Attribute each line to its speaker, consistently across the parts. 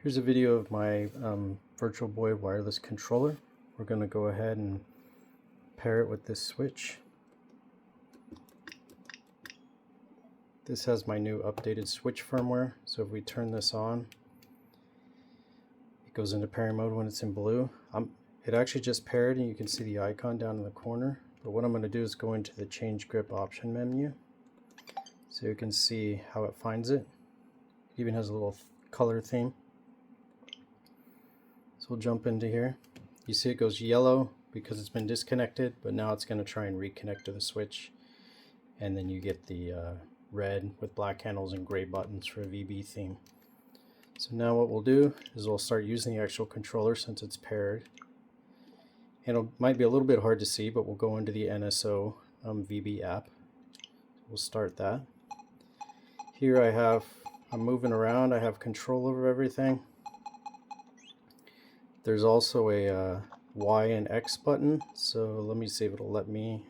Speaker 1: Here's a video of my Virtual Boy wireless controller. We're going to go ahead and pair it with this switch. This has my new updated switch firmware, so if we turn this on, it goes into pairing mode when it's in blue. It actually just paired, and you can see the icon down in the corner. But what I'm going to do is go into the change grip option menu so you can see how it finds it. It even has a little color theme. So we'll jump into here. You see it goes yellow because it's been disconnected, but now it's going to try and reconnect to the switch. And then you get the red with black handles and gray buttons for a VB theme. So now what we'll do is we'll start using the actual controller since it's paired. And it might be a little bit hard to see, but we'll go into the NSO VB app. We'll start that. Here I'm moving around, I have control over everything. There's also a Y and X button, so let me see if it'll let me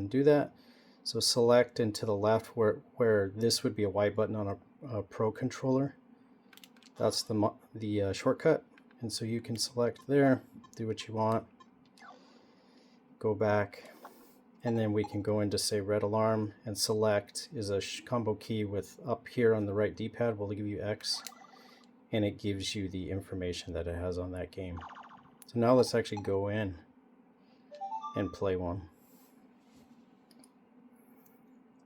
Speaker 1: do that. So select and to the left where this would be a Y button on a Pro controller. That's the shortcut, and so you can select there, do what you want, go back, and then we can go into say red alarm, and select is a combo key with up here on the right D-pad will give you X, and it gives you the information that it has on that game. So now let's actually go in and play one.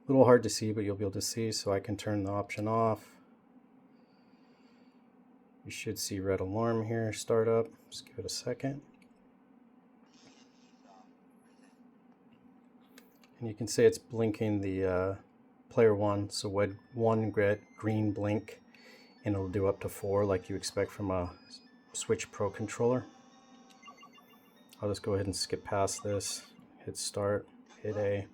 Speaker 1: A little hard to see, but you'll be able to see, so I can turn the option off. You should see red alarm here start up. Just give it a second. And you can see it's blinking the player 1, so with 1 green blink, and it'll do up to 4 like you expect from a Switch Pro controller. I'll just go ahead and skip past this, hit start, hit A,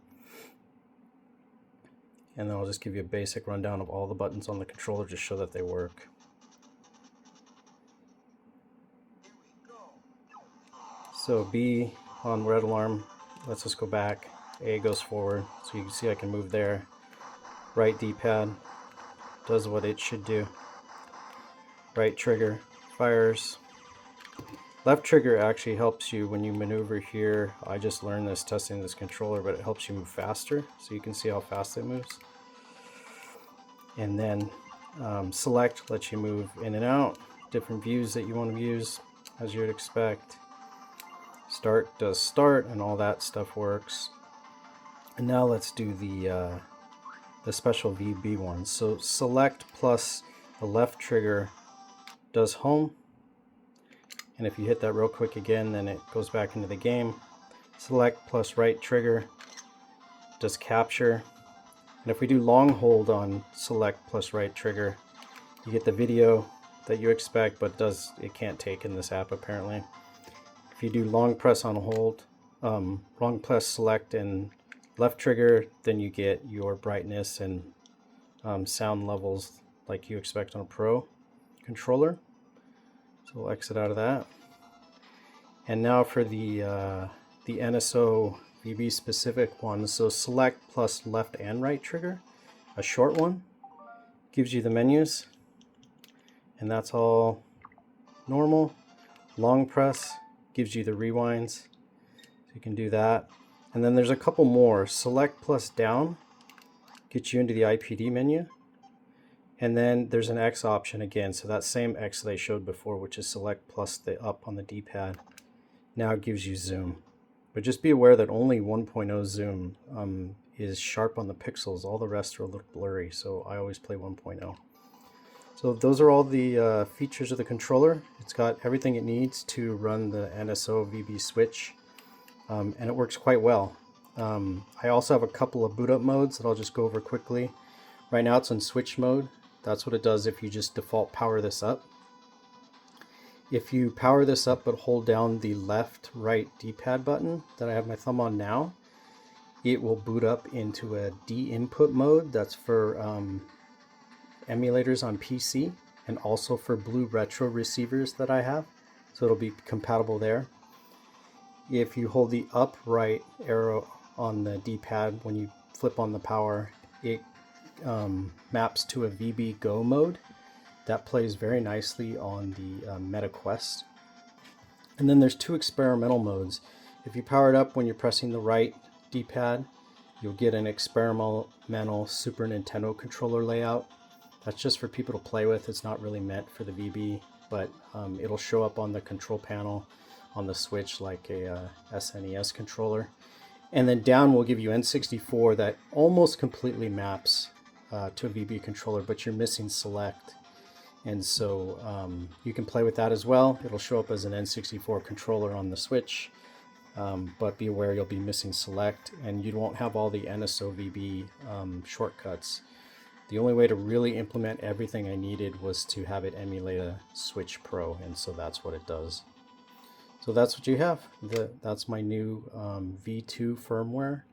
Speaker 1: and then I'll just give you a basic rundown of all the buttons on the controller to show that they work. So B on red alarm lets us go back, A goes forward, so you can see I can move there. Right D-pad does what it should do. Right trigger fires. Left trigger actually helps you when you maneuver here. I just learned this testing this controller, but it helps you move faster, so you can see how fast it moves. And then select lets you move in and out, different views that you want to use as you'd expect. Start does start, and all that stuff works. And now let's do the special VB ones. So select plus the left trigger does home, and if you hit that real quick again, then it goes back into the game. Select plus right trigger does capture, and if we do long hold on select plus right trigger, you get the video that you expect, but it can't take in this app apparently. If you do long press on hold, long press select and left trigger, then you get your brightness and sound levels like you expect on a Pro controller. So we'll exit out of that. And now for the NSO VB specific one. So select plus left and right trigger, a short one, gives you the menus, and that's all normal. Long press gives you the rewinds, so you can do that. And then there's a couple more. Select plus down gets you into the IPD menu, and then there's an X option again, so that same X that I showed before, which is select plus the up on the D-pad. Now it gives you zoom, but just be aware that only 1.0 zoom is sharp on the pixels. All the rest are a little blurry, so I always play 1.0. So those are all the features of the controller. It's got everything it needs to run the NSO VB switch, and it works quite well. I also have a couple of boot up modes that I'll just go over quickly. Right now it's in switch mode. That's what it does if you just default power this up. If you power this up but hold down the left right D-pad button that I have my thumb on now, it will boot up into a D-input mode. That's for emulators on PC, and also for BlueRetro receivers that I have, so it'll be compatible there. If you hold the up right arrow on the D-pad when you flip on the power, it maps to a VBGo mode that plays very nicely on the Meta Quest. And then there's two experimental modes. If you power it up when you're pressing the right D-pad, you'll get an experimental Super Nintendo controller layout. That's just for people to play with. It's not really meant for the VB, but it'll show up on the control panel on the Switch like a SNES controller. And then down will give you N64 that almost completely maps to a VB controller, but you're missing select. And so you can play with that as well. It'll show up as an N64 controller on the Switch, but be aware you'll be missing select, and you won't have all the NSO VB shortcuts. The only way to really implement everything I needed was to have it emulate a Switch Pro, and so that's what it does. So that's what you have. That's my new V2 firmware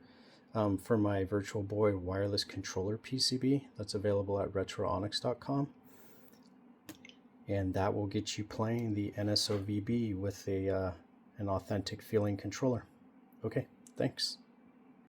Speaker 1: for my Virtual Boy wireless controller PCB. That's available at RetroOnyx.com. And that will get you playing the NSO VB with an authentic feeling controller. Okay, thanks.